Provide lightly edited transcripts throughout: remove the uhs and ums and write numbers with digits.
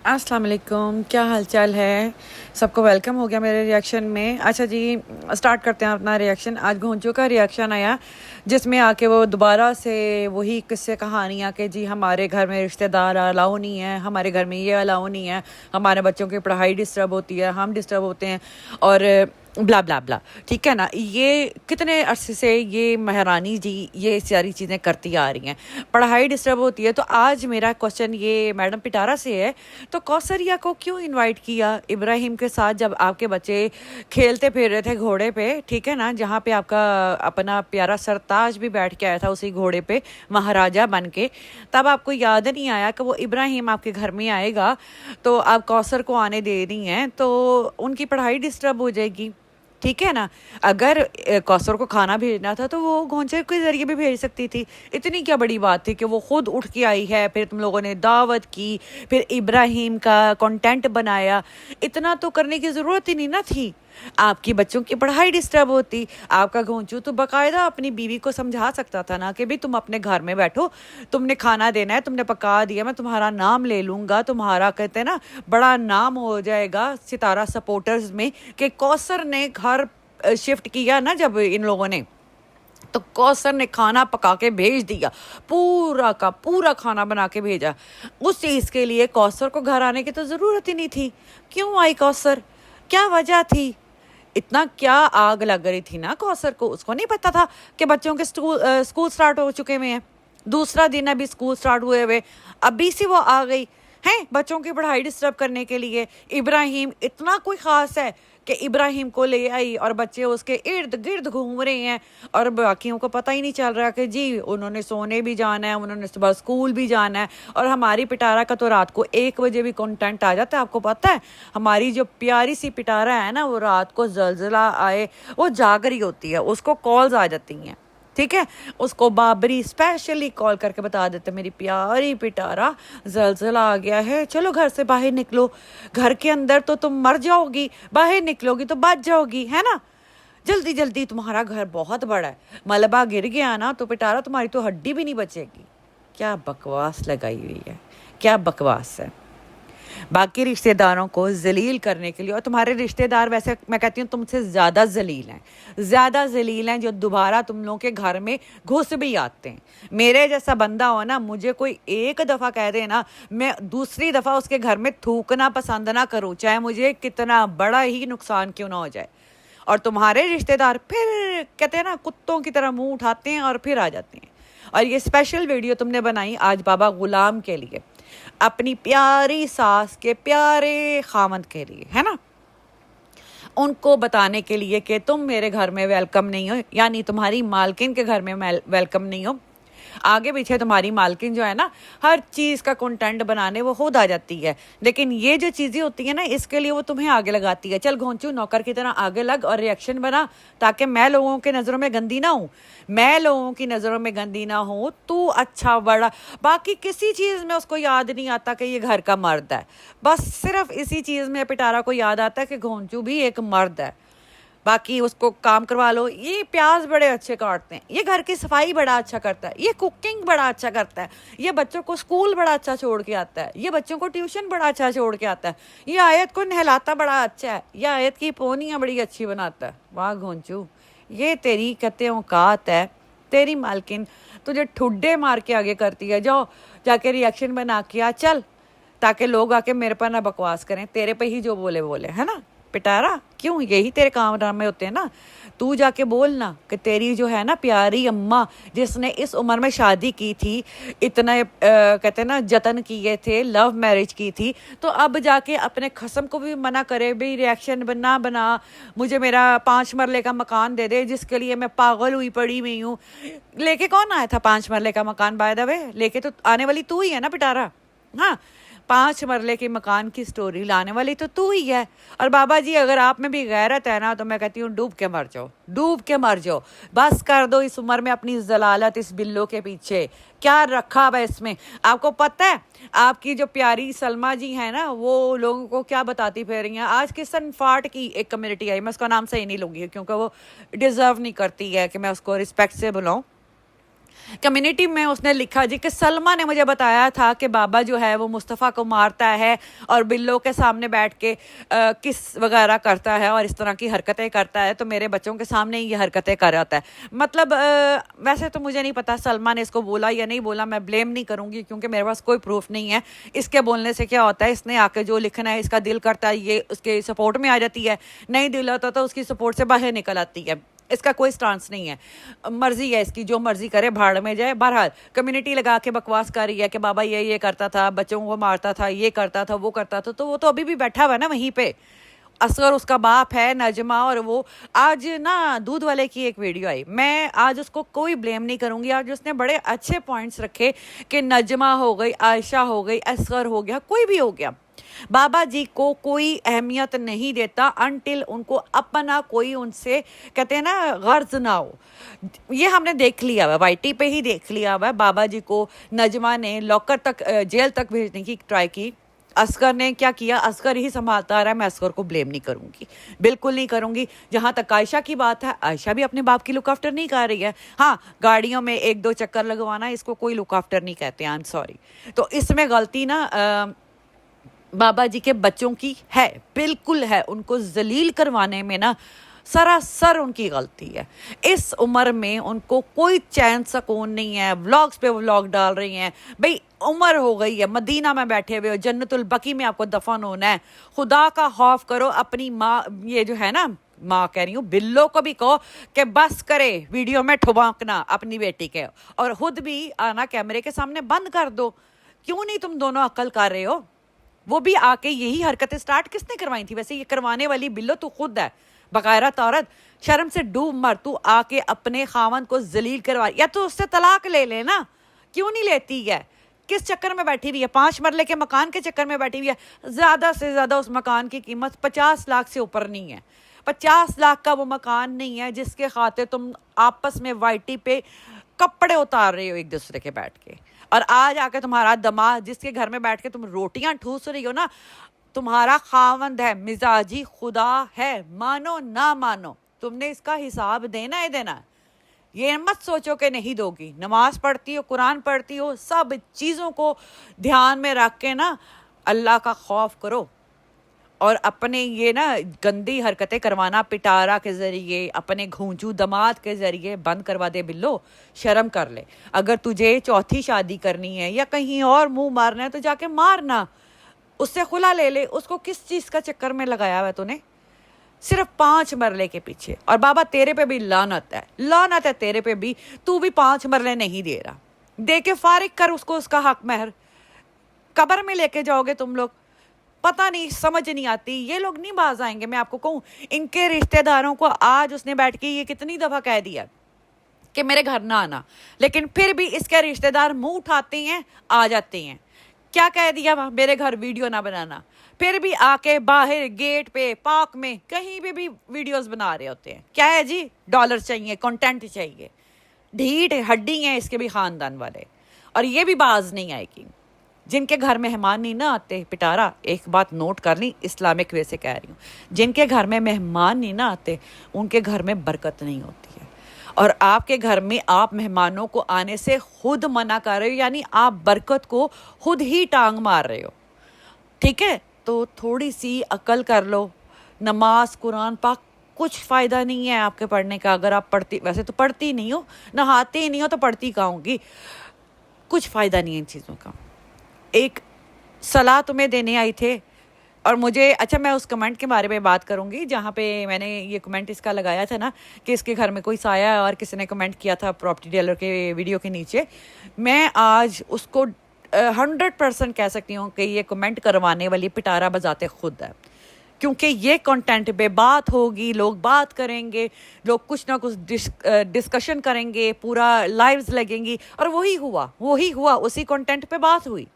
अस्सलाम वालेकुम, क्या हाल चाल है सबको। वेलकम हो गया मेरे रिएक्शन में। अच्छा जी, स्टार्ट करते हैं अपना रिएक्शन। आज घोंचू का रिएक्शन आया जिसमें आके वो दोबारा से वही किस्से कहानियाँ कि जी हमारे घर में रिश्तेदार अलाउ नहीं है, हमारे घर में ये अलाउ नहीं है, हमारे बच्चों की पढ़ाई डिस्टर्ब होती है, हम डिस्टर्ब होते हैं और ब्ला ब्ला ब्ला। ठीक है ना, ये कितने अरसे से ये महारानी जी ये सारी चीज़ें करती आ रही हैं। पढ़ाई डिस्टर्ब होती है तो आज मेरा क्वेश्चन ये मैडम पिटारा से है, तो कौसरिया को क्यों इनवाइट किया इब्राहिम के साथ जब आपके बच्चे खेलते फिर रहे थे घोड़े पे? ठीक है ना, जहाँ पे आपका अपना प्यारा सरताज भी बैठ के आया था उसी घोड़े पे महाराजा बन के, तब आपको याद नहीं आया कि वो इब्राहिम आपके घर में आएगा तो आप कौसर को आने दे रही हैं तो उनकी पढ़ाई डिस्टर्ब हो जाएगी। ठीक है ना, अगर कौसर को खाना भेजना था तो वो घोंचे के जरिए भी भेज सकती थी। इतनी क्या बड़ी बात थी कि वो खुद उठ के आई है, फिर तुम लोगों ने दावत की, फिर इब्राहिम का कंटेंट बनाया। इतना तो करने की ज़रूरत ही नहीं ना थी। आपकी बच्चों की पढ़ाई डिस्टर्ब होती, आपका घोंचू तो बाकायदा अपनी बीवी को समझा सकता था ना कि भी तुम अपने घर में बैठो, तुमने खाना देना है, तुमने पका दिया, मैं तुम्हारा नाम ले लूँगा, तुम्हारा कहते हैं ना बड़ा नाम हो जाएगा सितारा सपोर्टर्स में कि कौसर ने घर शिफ्ट किया ना जब इन लोगों ने, तो कौसर ने खाना पका के भेज दिया, पूरा का पूरा खाना बना के भेजा। उस चीज़ के लिए कौसर को घर आने की तो ज़रूरत ही नहीं थी। क्यों आई कौसर? क्या वजह थी? इतना क्या आग लग रही थी ना कौसर को? उसको नहीं पता था कि बच्चों के स्कूल स्टार्ट हो चुके हुए हैं, दूसरा दिन अभी स्कूल स्टार्ट हुए हुए, अभी से वो आ गई हैं बच्चों की पढ़ाई डिस्टर्ब करने के लिए। इब्राहिम इतना कोई ख़ास है कि इब्राहिम को ले आई और बच्चे उसके इर्द गिर्द घूम रहे हैं और बाकियों को पता ही नहीं चल रहा कि जी उन्होंने सोने भी जाना है, उन्होंने सुबह स्कूल भी जाना है। और हमारी पिटारा का तो रात को 1 बजे भी कंटेंट आ जाता है। आपको पता है हमारी जो प्यारी सी पिटारा है ना, वो रात को जलजला आए वो जाग रही होती है, उसको कॉल्स आ जाती हैं। ठीक है, उसको बाबरी स्पेशली कॉल करके बता देते मेरी प्यारी पिटारा जलजला आ गया है, चलो घर से बाहर निकलो, घर के अंदर तो तुम मर जाओगी, बाहर निकलोगी तो बच जाओगी, है ना, जल्दी जल्दी, तुम्हारा घर बहुत बड़ा है, मलबा गिर गया ना तो पिटारा तुम्हारी तो हड्डी भी नहीं बचेगी। क्या बकवास लगाई हुई है, क्या बकवास है। बाकी रिश्तेदारों को जलील करने के लिए, और तुम्हारे रिश्तेदार वैसे मैं कहती हूँ तुमसे ज़्यादा जलील हैं जो दोबारा तुम लोगों के घर में घुस भी आते हैं। मेरे जैसा बंदा हो ना, मुझे कोई एक दफ़ा कह दे ना, मैं दूसरी दफ़ा उसके घर में थूकना पसंद ना करूँ, चाहे मुझे कितना बड़ा ही नुकसान क्यों ना हो जाए। और तुम्हारे रिश्तेदार फिर कहते हैं ना कुत्तों की तरह मुंह उठाते हैं और फिर आ जाते हैं। और ये स्पेशल वीडियो तुमने बनाई आज बाबा गुलाम के लिए, अपनी प्यारी सास के प्यारे खामद के लिए, है ना, उनको बताने के लिए कि तुम मेरे घर में वेलकम नहीं हो, यानी तुम्हारी मालकिन के घर में वेलकम नहीं हो। आगे पीछे तुम्हारी मालकिन जो है ना, हर चीज़ का कंटेंट बनाने वो खुद आ जाती है, लेकिन ये जो चीज़ें होती हैं ना इसके लिए वो तुम्हें आगे लगाती है। चल घोंचू नौकर की तरह आगे लग और रिएक्शन बना, ताकि मैं लोगों के नज़रों में गंदी ना हूँ, मैं लोगों की नज़रों में गंदी ना हूँ। तू अच्छा बड़ा, बाकी किसी चीज़ में उसको याद नहीं आता कि ये घर का मर्द है, बस सिर्फ इसी चीज़ में पिटारा को याद आता है कि घोंचू भी एक मर्द है। बाकी उसको काम करवा लो, ये प्याज बड़े अच्छे काटते हैं, ये घर की सफाई बड़ा अच्छा करता है, ये कुकिंग बड़ा अच्छा करता है, ये बच्चों को स्कूल बड़ा अच्छा छोड़ के आता है, ये बच्चों को ट्यूशन बड़ा अच्छा छोड़ के आता है, ये आयत को नहलाता बड़ा अच्छा है, ये आयत की पोनियाँ बड़ी अच्छी बनाता है। वाह घोंचू, ये तेरी कहते औकात है। तेरी मालकिन तुझे ठुड्डे मार के आगे करती है, जाओ जाके रिएक्शन बना के आ चल, ताकि लोग आके मेरे पर ना बकवास करें, तेरे पे ही जो बोले बोले, है ना पिटारा। क्यों, यही तेरे काम ड्रामे होते हैं ना। तू जाके बोलना कि तेरी जो है ना प्यारी अम्मा, जिसने इस उम्र में शादी की थी, इतने कहते हैं ना जतन किए थे, लव मैरिज की थी, तो अब जाके अपने खसम को भी मना करे भी रिएक्शन बना बना, मुझे मेरा 5 मरले का मकान दे दे जिसके लिए मैं पागल हुई पड़ी हुई हूँ। लेके कौन आया था 5 मरले का मकान? बाय द वे लेके तो आने वाली तू ही है ना पिटारा। हाँ, 5 मरले के मकान की स्टोरी लाने वाली तो तू ही है। और बाबा जी अगर आप में भी गैरत है ना, तो मैं कहती हूँ डूब के मर जाओ, डूब के मर जाओ, बस कर दो इस उम्र में अपनी जलालत इस बिल्लो के पीछे। क्या रखा है इसमें? आपको पता है आपकी जो प्यारी सलमा जी है ना, वो लोगों को क्या बताती फिर रही हैं। आज किसन फाट की एक कम्युनिटी आई, मैं उसका नाम सही नहीं लूँगी क्योंकि वो डिज़र्व नहीं करती है कि मैं उसको रिस्पेक्ट से बुलाऊँ। कम्युनिटी में उसने लिखा जी कि सलमा ने मुझे बताया था कि बाबा जो है वो मुस्तफ़ा को मारता है और बिल्लों के सामने बैठ के किस वगैरह करता है और इस तरह की हरकतें करता है, तो मेरे बच्चों के सामने ही ये हरकतें कर रहा है। मतलब वैसे तो मुझे नहीं पता सलमा ने इसको बोला या नहीं बोला, मैं ब्लेम नहीं करूँगी क्योंकि मेरे पास कोई प्रूफ नहीं है। इसके बोलने से क्या होता है, इसने आके जो लिखना है इसका दिल करता है ये उसके सपोर्ट में आ जाती है, नहीं दिल होता तो उसकी सपोर्ट से बाहर निकल आती है। इसका कोई स्टांस नहीं है, मर्जी है इसकी, जो मर्जी करे भाड़ में जाए। बहरहाल कम्युनिटी लगा के बकवास कर रही है कि बाबा ये करता था, बच्चों को मारता था, ये करता था, वो करता था, तो वो तो अभी भी बैठा हुआ है ना वहीं पे। असगर उसका बाप है, नजमा, और वो आज ना दूध वाले की एक वीडियो आई, मैं आज उसको कोई ब्लेम नहीं करूंगी। आज उसने बड़े अच्छे पॉइंट्स रखे कि नजमा हो गई, आयशा हो गई, असगर हो गया, कोई भी हो गया, बाबा जी को कोई अहमियत नहीं देता अनटिल उनको अपना कोई उनसे कहते हैं ना गर्ज ना हो। ये हमने देख लिया हुआ, वाईटी पे ही देख लिया हुआ। बाबा जी को नजमा ने लॉकर तक, जेल तक भेजने की ट्राई की, असगर ने क्या किया, असगर ही संभालता रहा है। मैं असगर को ब्लेम नहीं करूंगी, बिल्कुल नहीं करूंगी। जहां तक आयशा की बात है, आयशा भी अपने बाप की लुक आफ्टर नहीं कर रही है। हाँ, गाड़ियों में 1-2 चक्कर लगवाना, इसको कोई लुक आफ्टर नहीं कहते, आई एम सॉरी। तो इसमें गलती ना बाबा जी के बच्चों की है, बिल्कुल है। उनको जलील करवाने में ना सरासर उनकी गलती है। इस उम्र में उनको कोई चैन सुकून नहीं है, व्लॉग्स पे व्लॉग डाल रही हैं। भाई उम्र हो गई है, मदीना में बैठे हुए हो, जन्नतुल बकी में आपको दफन होना है। खुदा का खौफ करो। अपनी माँ, ये जो है ना, माँ कह रही हूँ, बिल्लो को भी कहो कि बस करे वीडियो में ठुबाकना अपनी बेटी के, और खुद भी आना कैमरे के सामने बंद कर दो। क्यों नहीं तुम दोनों अक्ल कर रहे हो? वो भी आके यही हरकतें स्टार्ट किसने करवाई थी? वैसे ये करवाने वाली बिल्लो तू खुद है, बगैरत औरत, शर्म से डूब मर। तू आके अपने खावन को जलील करवा, या तो उससे तलाक ले लेना, क्यों नहीं लेती है? किस चक्कर में बैठी हुई है? 5 मरले के मकान के चक्कर में बैठी हुई है। ज़्यादा से ज़्यादा उस मकान की कीमत 50 लाख से ऊपर नहीं है। 50 लाख का वो मकान नहीं है जिसके खातिर तुम आपस में वाईटी पे कपड़े उतार रहे हो एक दूसरे के बैठ के। और आज आके तुम्हारा दमाद, जिसके घर में बैठ के तुम रोटियां ठूस रही हो ना, तुम्हारा खावंद है, मिजाजी खुदा है, मानो ना मानो, तुमने इसका हिसाब देना है देना। ये मत सोचो कि नहीं दोगी। नमाज पढ़ती हो, कुरान पढ़ती हो, सब चीज़ों को ध्यान में रख के ना अल्लाह का खौफ करो। और अपने ये ना गंदी हरकतें करवाना पिटारा के ज़रिए, अपने घूंचू दमाद के ज़रिए बंद करवा दे बिल्लो। शर्म कर ले। अगर तुझे चौथी शादी करनी है या कहीं और मुंह मारना है तो जाके मारना, उससे खुला ले ले। उसको किस चीज़ का चक्कर में लगाया हुआ है तूने? सिर्फ 5 मरले के पीछे। और बाबा तेरे पे भी लानत है, लानत है तेरे पे भी। तू भी 5 मरले नहीं दे रहा, दे के फारिग कर उसको उसका हक महर। कब्र में लेके जाओगे तुम लोग, पता नहीं, समझ नहीं आती। ये लोग नहीं बाज आएंगे। मैं आपको कहूँ, इनके रिश्तेदारों को आज उसने बैठ के ये कितनी दफ़ा कह दिया कि मेरे घर ना आना, लेकिन फिर भी इसके रिश्तेदार मुंह उठाते हैं, आ जाते हैं। क्या कह दिया वहाँ, मेरे घर वीडियो ना बनाना, फिर भी आके बाहर गेट पे, पार्क में, कहीं पे भी वीडियोस बना रहे होते हैं। क्या है जी? डॉलर चाहिए, कंटेंट चाहिए। ढीठ हड्डी हैं इसके भी खानदान वाले, और ये भी बाज नहीं आएगी। जिनके घर मेहमान नहीं ना आते, पिटारा एक बात नोट कर ली, इस्लामिक वे से कह रही हूँ, जिनके घर में मेहमान नहीं ना आते उनके घर में बरकत नहीं होती है। और आपके घर में आप मेहमानों को आने से खुद मना कर रहे हो, यानी आप बरकत को खुद ही टांग मार रहे हो। ठीक है, तो थोड़ी सी अकल कर लो। नमाज, कुरान पाक कुछ फ़ायदा नहीं है आपके पढ़ने का। अगर आप पढ़ती, वैसे तो पढ़ती नहीं हो, नहाते ही नहीं हो, तो पढ़ती कहूँगी, कुछ फ़ायदा नहीं है इन चीज़ों का। एक सलाह तुम्हें देने आई थे, और मुझे, अच्छा मैं उस कमेंट के बारे में बात करूंगी जहाँ पे मैंने ये कमेंट इसका लगाया था ना कि इसके घर में कोई साया है, और किसी ने कमेंट किया था प्रॉपर्टी डीलर के वीडियो के नीचे। मैं आज उसको 100% कह सकती हूँ कि ये कमेंट करवाने वाली पिटारा बजाते खुद है, क्योंकि ये कंटेंट पे बात होगी, लोग बात करेंगे, लोग कुछ ना कुछ डिस्कशन करेंगे, पूरा लाइव्स लगेंगी, और वही हुआ, उसी कंटेंट पे बात हुई,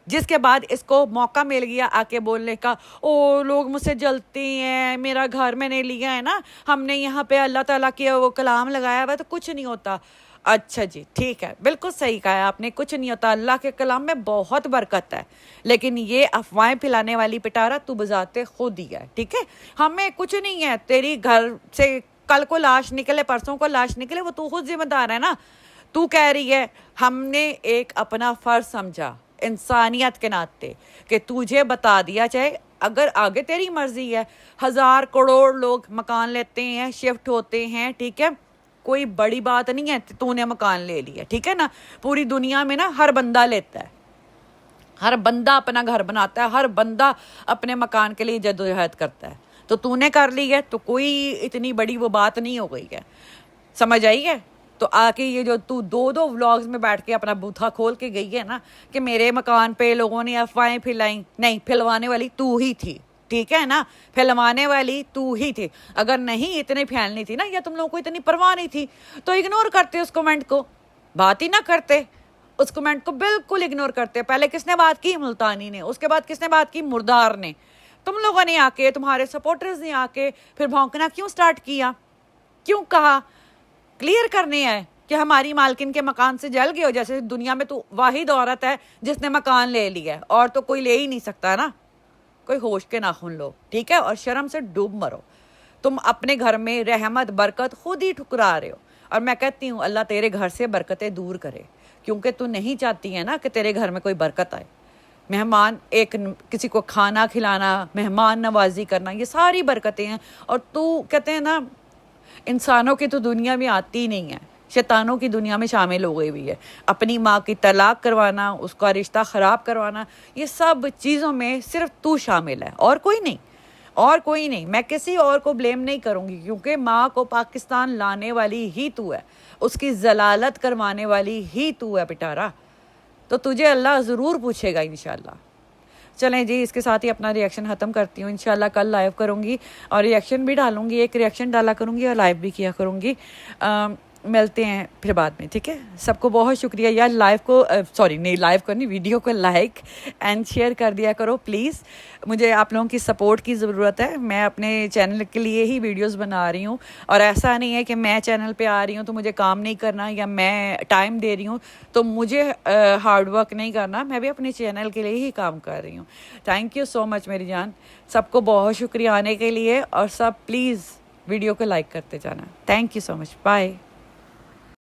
जिसके बाद इसको मौका मिल गया आके बोलने का। ओ लोग मुझसे जलते हैं, मेरा घर मैंने लिया है ना, हमने यहाँ पे अल्लाह ताला के वो कलाम लगाया हुआ है, तो कुछ नहीं होता। अच्छा जी, ठीक है, बिल्कुल सही कहा है आपने, कुछ नहीं होता, अल्लाह के कलाम में बहुत बरकत है। लेकिन ये अफवाहें फैलाने वाली पिटारा तू बजाते खुद ही है। ठीक है, हमें कुछ नहीं है। तेरी घर से कल को लाश निकले, परसों को लाश निकले, वो तू खुद जिम्मेदार है ना। تو کہہ رہی ہے ہم نے ایک اپنا فرض سمجھا انسانیت کے ناطے کہ تجھے بتا دیا جائے اگر آگے تیری مرضی ہے 1000 کروڑ لوگ مکان لیتے ہیں شفٹ ہوتے ہیں ٹھیک ہے کوئی بڑی بات نہیں ہے تو نے مکان لے لیا ٹھیک ہے نا پوری دنیا میں نا ہر بندہ لیتا ہے ہر بندہ اپنا گھر بناتا ہے ہر بندہ اپنے مکان کے لیے جدوجہد کرتا ہے تو نے کر لی ہے تو کوئی اتنی بڑی وہ بات نہیں ہو گئی ہے سمجھ آئی ہے تو آ کے یہ جو تو دو ولاگز میں بیٹھ کے اپنا بوتھا کھول کے گئی ہے نا کہ میرے مکان پہ لوگوں نے افواہیں پھیلائیں نہیں پھیلوانے والی تو ہی تھی ٹھیک ہے نا پھیلوانے والی تو ہی تھی اگر نہیں اتنی پھیلنی تھی نا یا تم لوگوں کو اتنی پرواہ نہیں تھی تو اگنور کرتے اس کمنٹ کو بات ہی نہ کرتے اس کمنٹ کو بالکل اگنور کرتے پہلے کس نے بات کی ملتانی نے اس کے بعد کس نے بات کی مردار نے تم لوگوں نے آ کے تمہارے سپورٹرز نے آ کے پھر بھونکنا کیوں سٹارٹ کیا کیوں کہا کلیئر کرنے ہے کہ ہماری مالکن کے مکان سے جل گئے ہو جیسے دنیا میں تو واحد عورت ہے جس نے مکان لے لیا ہے اور تو کوئی لے ہی نہیں سکتا نا کوئی ہوش کے ناخن لو ٹھیک ہے اور شرم سے ڈوب مرو تم اپنے گھر میں رحمت برکت خود ہی ٹھکرا رہے ہو اور میں کہتی ہوں اللہ تیرے گھر سے برکتیں دور کرے کیونکہ تو نہیں چاہتی ہے نا کہ تیرے گھر میں کوئی برکت آئے مہمان ایک کسی کو کھانا کھلانا مہمان نوازی کرنا یہ ساری برکتیں ہیں اور تو کہتے ہیں نا انسانوں کی تو دنیا میں آتی نہیں ہے شیطانوں کی دنیا میں شامل ہو گئی ہوئی ہے اپنی ماں کی طلاق کروانا اس کا رشتہ خراب کروانا یہ سب چیزوں میں صرف تو شامل ہے اور کوئی نہیں میں کسی اور کو بلیم نہیں کروں گی کیونکہ ماں کو پاکستان لانے والی ہی تو ہے اس کی ضلالت کروانے والی ہی تو ہے پٹارا تو تجھے اللہ ضرور پوچھے گا انشاءاللہ چلیں جی اس کے ساتھ ہی اپنا ریئیکشن ختم کرتی ہوں انشاءاللہ کل لائیو کروں گی اور ریئیکشن بھی ڈالوں گی ایک ریئیکشن ڈالا کروں گی اور لائیو بھی کیا کروں گی ملتے ہیں پھر بعد میں ٹھیک ہے سب کو بہت شکریہ یار لائیو کو لائیو کو نہیں ویڈیو کو لائک اینڈ شیئر کر دیا کرو پلیز مجھے آپ لوگوں کی سپورٹ کی ضرورت ہے میں اپنے چینل کے لیے ہی ویڈیوز بنا رہی ہوں اور ایسا نہیں ہے کہ میں چینل پہ آ رہی ہوں تو مجھے کام نہیں کرنا یا میں ٹائم دے رہی ہوں تو مجھے ہارڈ ورک نہیں کرنا میں بھی اپنے چینل کے لیے ہی کام کر رہی ہوں تھینک یو سو مچ میری جان سب کو بہت شکریہ آنے کے لیے اور سب پلیز ویڈیو کو لائک کرتے جانا thank you so much bye